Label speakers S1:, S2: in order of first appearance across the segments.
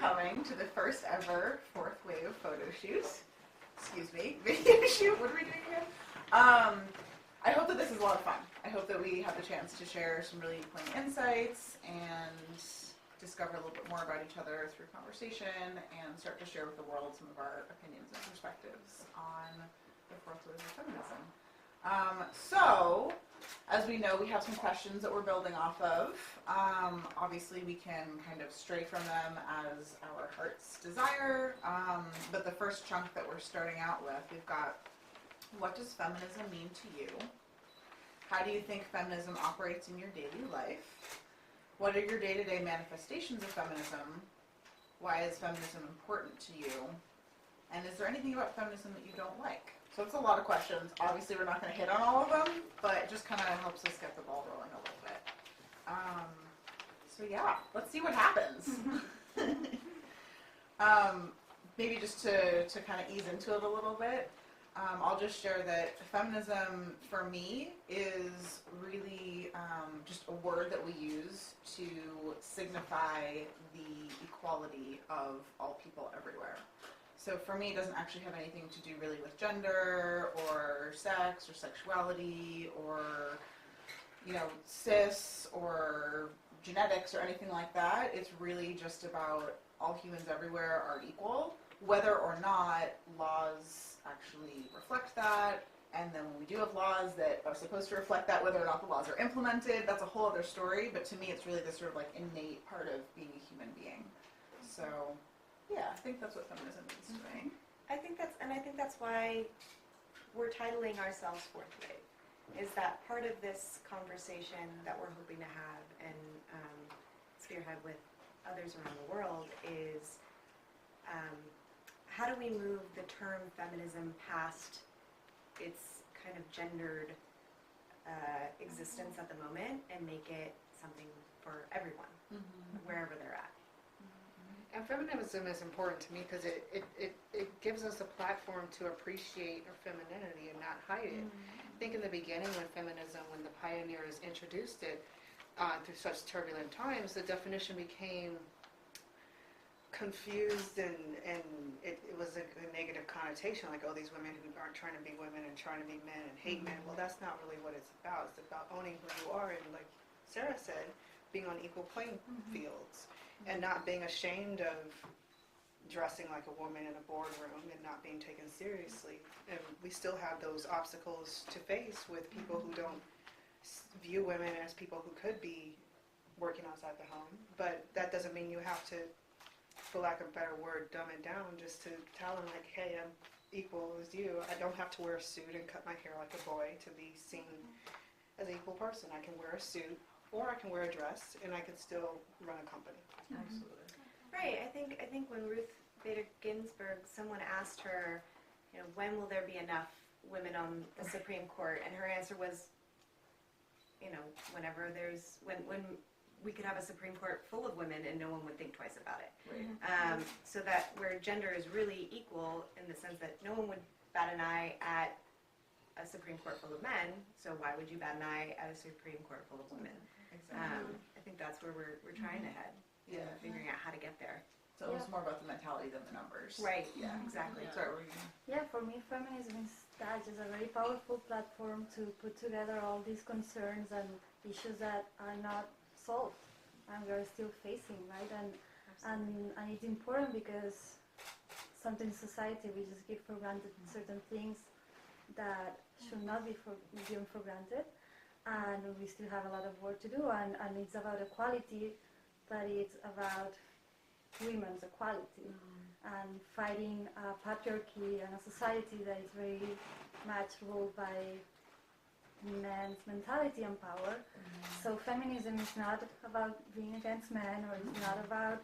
S1: coming to the first ever Fourth Wave photo shoot. Excuse me, video shoot. What are we doing here? I hope that this is a lot of fun. I hope that we have the chance to share some really poignant insights and discover a little bit more about each other through conversation and start to share with the world some of our opinions and perspectives on the fourth wave of feminism. So, as we know, we have some questions that we're building off of. Obviously, we can kind of stray from them as our hearts desire, but the first chunk that we're starting out with, we've got, what does feminism mean to you? How do you think feminism operates in your daily life? What are your day-to-day manifestations of feminism? Why is feminism important to you? And is there anything about feminism that you don't like? So it's a lot of questions. Obviously, we're not going to hit on all of them, but it just kind of helps us get the ball rolling a little bit. So yeah, let's see what happens. Maybe just to kind of ease into it a little bit, I'll just share that feminism for me is really just a word that we use to signify the equality of all people everywhere. So for me, it doesn't actually have anything to do really with gender or sex or sexuality or, you know, cis or genetics or anything like that. It's really just about all humans everywhere are equal, whether or not laws actually reflect that. And then when we do have laws that are supposed to reflect that, whether or not the laws are implemented, that's a whole other story. But to me, it's really this sort of like innate part of being a human being. So yeah, I think that's what feminism means to me.
S2: I think that's why we're titling ourselves Fourth Wave. Is that part of this conversation that we're hoping to have and spearhead with others around the world is how do we move the term feminism past its kind of gendered existence at the moment and make it something for everyone, wherever they're at.
S3: And feminism is important to me because it gives us a platform to appreciate our femininity and not hide it. I think in the beginning when the pioneers introduced it through such turbulent times, the definition became confused and it was a negative connotation, like, oh, these women who aren't trying to be women and trying to be men and hate men. Well, that's not really what it's about. It's about owning who you are and, like Sarah said, being on equal playing fields. And not being ashamed of dressing like a woman in a boardroom and not being taken seriously. And we still have those obstacles to face with people who don't view women as people who could be working outside the home. But that doesn't mean you have to, for lack of a better word, dumb it down just to tell them, like, hey, I'm equal as you. I don't have to wear a suit and cut my hair like a boy to be seen as an equal person. I can wear a suit or I can wear a dress and I can still run a company.
S1: Absolutely.
S2: Right. I think when Ruth Bader Ginsburg, someone asked her, you know, when will there be enough women on the Supreme Court, and her answer was, you know, when we could have a Supreme Court full of women and no one would think twice about it.
S1: Right.
S2: So that where gender is really equal in the sense that no one would bat an eye at a Supreme Court full of men, so why would you bat an eye at a Supreme Court full of women?
S1: Exactly.
S2: I think that's where we're trying to head.
S1: Yeah.
S2: Figuring out how to get there.
S1: So it's more about the mentality than the numbers.
S2: Right.
S1: Yeah.
S2: Exactly.
S1: Sorry, what were you gonna...
S4: Yeah, for me, feminism is that just a very powerful platform to put together all these concerns and issues that are not solved and we're still facing, right? And it's important because sometimes in society we just give for granted certain things that should not be given for granted, and we still have a lot of work to do, and it's about equality, but it's about women's equality and fighting patriarchy and a society that is very much ruled by men's mentality and power. So feminism is not about being against men, or it's not about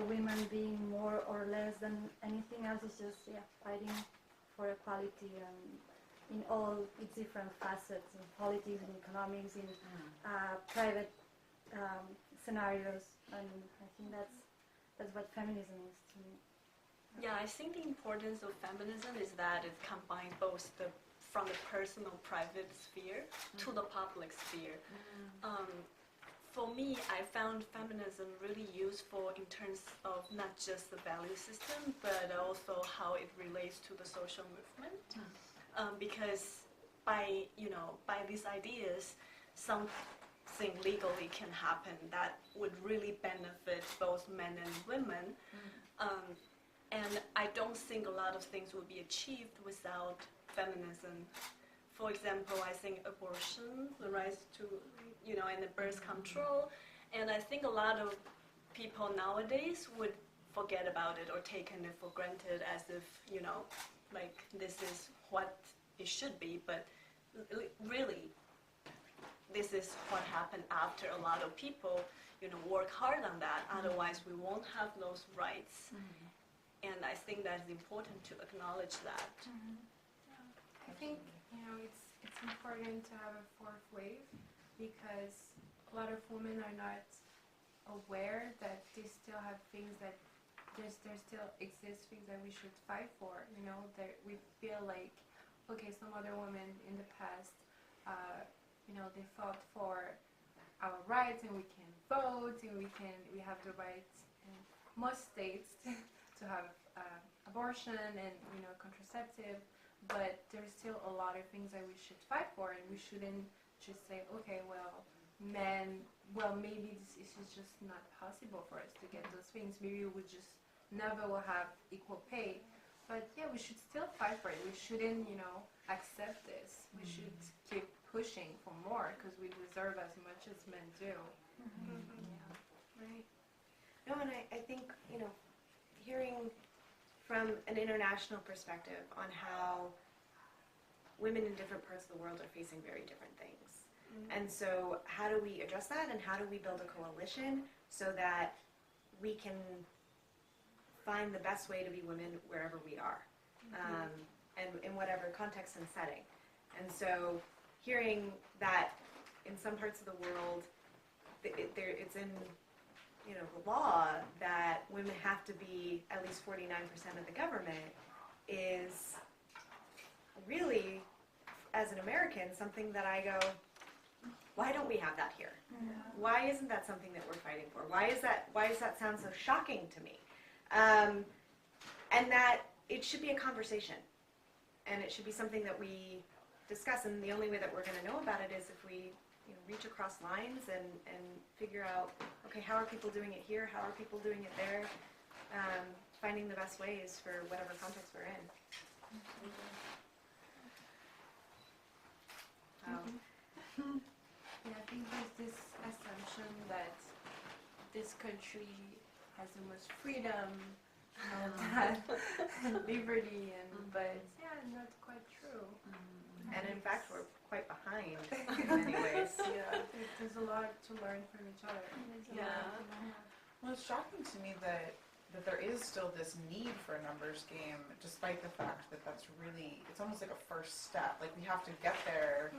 S4: women being more or less than anything else. It's just fighting for equality in all its different facets, in politics, in economics, in private scenarios, and I think that's what feminism is to me.
S5: Yeah, I think the importance of feminism is that it combines both from the personal, private sphere to the public sphere. for me, I found feminism really useful in terms of not just the value system, but also how it relates to the social movement. Because by these ideas, something legally can happen that would really benefit both men and women. And I don't think a lot of things will be achieved without feminism. For example, I think abortion, the right to, and the birth control. And I think a lot of people nowadays would forget about it or taken it for granted as if, like this is what it should be. But really, this is what happened after a lot of people, work hard on that. Otherwise, we won't have those rights. And I think that's important to acknowledge that.
S6: I think it's important to have a fourth wave because a lot of women are not aware that they still have things that there still exist things that we should fight for. That we feel like, okay, some other women in the past, they fought for our rights and we can vote and we have the right in most states to have abortion and contraceptive, but there's still a lot of things that we should fight for, and we shouldn't just say, okay, maybe this is just not possible for us to get those things. Maybe we just never will have equal pay. But yeah, we should still fight for it. We shouldn't, accept this. We should keep pushing for more because we deserve as much as men do.
S2: Right. No, and I think, hearing from an international perspective on how women in different parts of the world are facing very different things. And so how do we address that, and how do we build a coalition so that we can find the best way to be women wherever we are, and in whatever context and setting. And so hearing that in some parts of the world, it's in the law that women have to be at least 49% of the government is really, as an American, something that I go, why don't we have that here? Why isn't that something that we're fighting for? Why does that sound so shocking to me? And that it should be a conversation, and it should be something that we discuss, and the only way that we're going to know about it is if we reach across lines and figure out, okay, how are people doing it here? How are people doing it there? Finding the best ways for whatever context we're in.
S6: Yeah, I think there's this assumption that this country has the most freedom and liberty, but yeah, not quite true.
S2: And in fact, we're quite behind in many ways.
S6: There's a lot to learn from each other.
S1: Well, it's shocking to me that there is still this need for a numbers game, despite the fact that it's almost like a first step. Like, we have to get there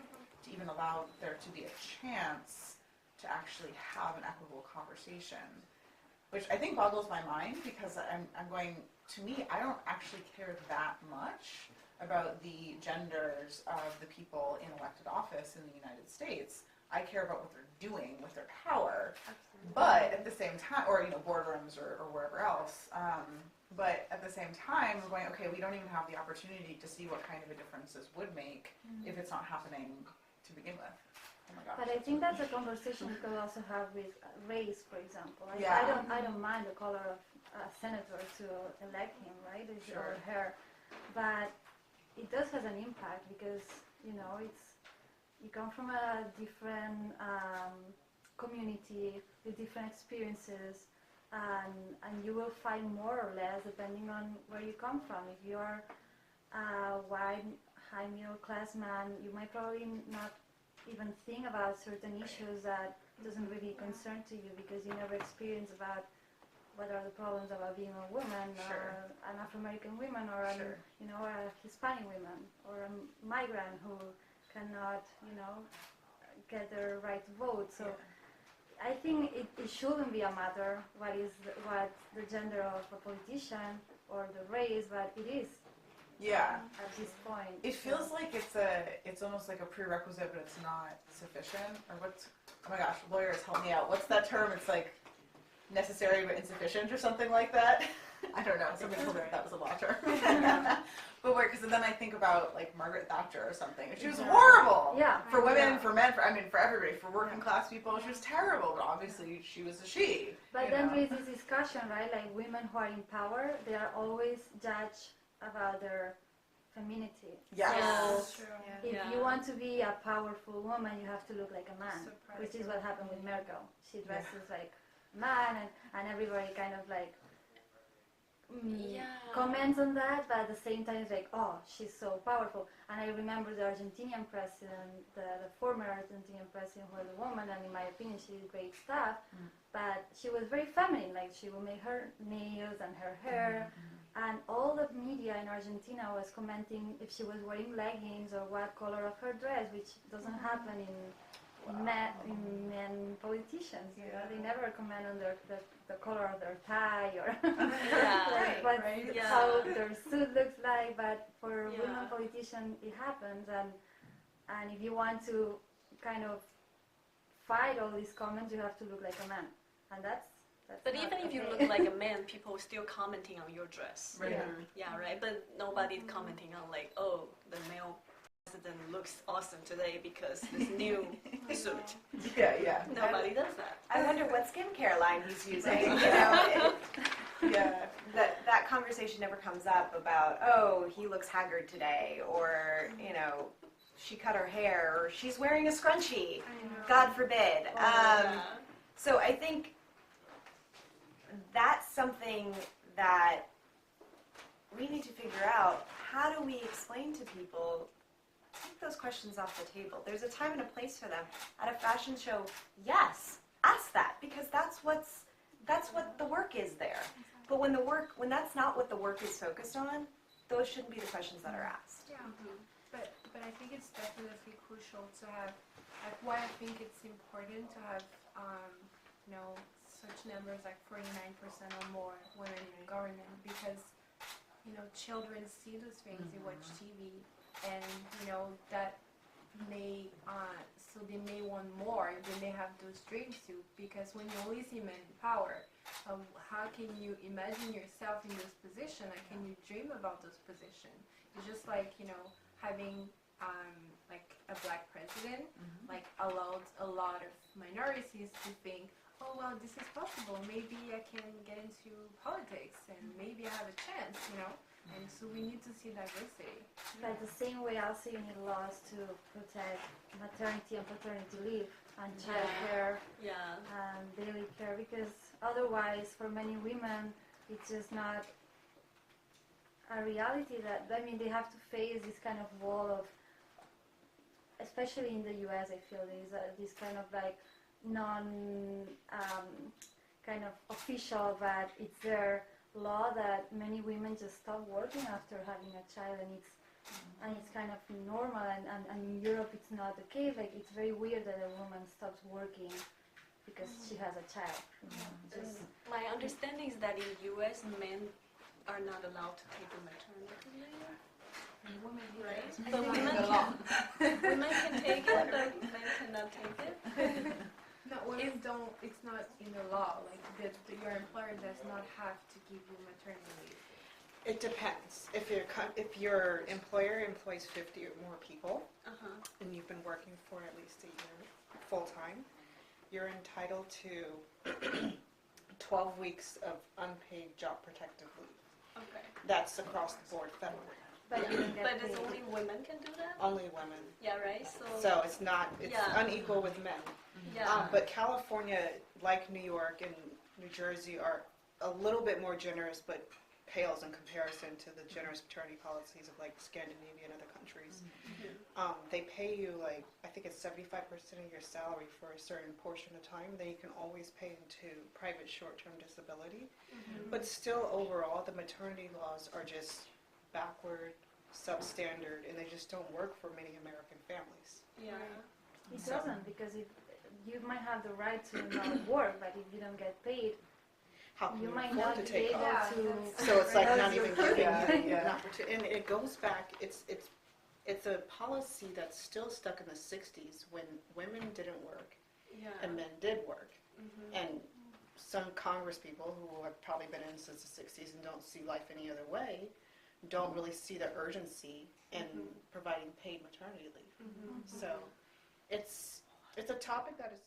S1: to even allow there to be a chance to actually have an equitable conversation, which I think boggles my mind, because I'm going, to me, I don't actually care that much about the genders of the people in elected office in the United States. I care about what they're doing with their power.
S2: Absolutely.
S1: But at the same time, or boardrooms or wherever else. But at the same time, we're going, okay, we don't even have the opportunity to see what kind of a difference this would make if it's not happening to begin with. Oh my gosh.
S4: But I think that's a conversation we could also have with race, for example.
S1: Yeah.
S4: I don't mind the color of a senator to elect him, right, or her, but it does have an impact because you come from a different community with different experiences, and you will find more or less depending on where you come from. If you're a white, high middle class man, you might probably not even think about certain issues that doesn't really concern to you because you never experienced about what are the problems about being a woman, or an Afro-American woman, or a Hispanic woman, or a migrant who cannot, get their right to vote. So I think it shouldn't be a matter what the gender of a politician or the race, but it is.
S1: Yeah.
S4: at this point.
S1: It feels like it's almost like a prerequisite, but it's not sufficient. Or what's, oh my gosh, lawyers, help me out. What's that term? It's like necessary but insufficient or something like that. I don't know. Somebody told me that was a law term. But because then I think about like Margaret Thatcher or something. She was horrible.
S4: Yeah.
S1: For women, for men, for everybody, for working class people, she was terrible. But obviously, she was a she.
S4: But
S1: you
S4: then
S1: know?
S4: there is this discussion, right? Like women who are in power, they are always judged about their femininity.
S1: Yes.
S6: That's
S4: So
S6: true.
S4: if
S5: Yeah.
S4: you want to be a powerful woman, you have to look like a man, which is what happened with Merkel. She dresses like a man, and everybody kind of like comments on that, but at the same time it's like, oh, she's so powerful. And I remember the Argentinian president, the former Argentinian president, who was a woman, and in my opinion she did great stuff, but she was very feminine. Like she would make her nails and her hair, and all the media in Argentina was commenting if she was wearing leggings or what color of her dress, which doesn't happen in men politicians. You know, they never comment on the color of their tie or how their suit looks like. But for women politicians, it happens, and if you want to kind of fight all these comments, you have to look like a man, and that's
S5: But
S4: not
S5: even if you
S4: okay.
S5: look like a man, people still commenting on your dress.
S1: Right.
S5: Yeah, right. But nobody's commenting on like, oh, the male president looks awesome today because this new suit.
S1: Yeah.
S5: Nobody does that.
S7: I wonder what skincare line he's using. You know,
S1: Yeah.
S7: that conversation never comes up about, oh, he looks haggard today, or you know, she cut her hair, or she's wearing a scrunchie. God forbid. So I think that's something that we need to figure out. How do we explain to people? Take those questions off the table. There's a time and a place for them. At a fashion show, yes, ask that, because that's what the work is there. But when that's not what the work is focused on, those shouldn't be the questions that are asked.
S6: Yeah, but I think it's definitely crucial to have, like, why I think it's important to have, you know, such numbers like 49% or more women in government, because, you know, children see those things, they watch TV, and, you know, that may, so they may want more, they may have those dreams too, because when you only see men in power, how can you imagine yourself in this position, and can you dream about those positions? It's just like, you know, having like a black president, like allowed a lot of minorities to think, oh well, this is possible, maybe I can get into politics and maybe I have a chance, you know. And so we need to see diversity.
S4: But the same way also you need laws to protect maternity and paternity leave and child care and daily care, because otherwise for many women it's just not a reality that, I mean, they have to face this kind of wall of, especially in the US, I feel there's this kind of like kind of official, but it's their law that many women just stop working after having a child, and it's kind of normal, and in Europe it's not the case. Like, it's very weird that a woman stops working because she has a child.
S5: My understanding is that in U.S. men are not allowed to take a maternity leave.
S6: Women,
S5: Right?
S6: I
S5: But
S6: think
S5: women
S6: it's the law.
S5: women can take it, but men cannot take it.
S6: No, women don't. It's not in the law. Like your employer does not have to give you maternity leave.
S3: It depends. If your employer employs 50 or more people, and you've been working for at least a year full time, you're entitled to 12 weeks of unpaid job protective leave.
S5: Okay.
S3: That's across the board federally.
S4: But you don't get
S5: But it's
S4: paid.
S5: only women can do that?
S3: Only women.
S5: Yeah, right?
S3: So it's unequal with men.
S5: yeah.
S3: But California, like New York and New Jersey, are a little bit more generous, but pales in comparison to the generous maternity policies of like Scandinavia and other countries. They pay you like, I think it's 75% of your salary for a certain portion of time. Then you can always pay into private short-term disability. But still, overall, the maternity laws are just backward, substandard, and they just don't work for many American families.
S5: Yeah.
S4: It doesn't, because if you might have the right to not work, but if you don't get paid,
S3: how can
S4: You
S3: you
S4: might
S3: afford
S4: not
S3: to
S4: be
S3: take
S4: able
S3: off?
S4: to.
S3: So it's like not
S1: That's
S3: even
S1: recruiting.
S3: giving you
S1: Yeah.
S3: an opportunity. And it goes back, it's a policy that's still stuck in the 60s when women didn't work
S5: Yeah.
S3: and men did work.
S5: Mhm.
S3: And some Congress people who have probably been in since the 60s and don't see life any other way don't really see the urgency in providing paid maternity leave.
S5: Mhm.
S3: So it's a topic that is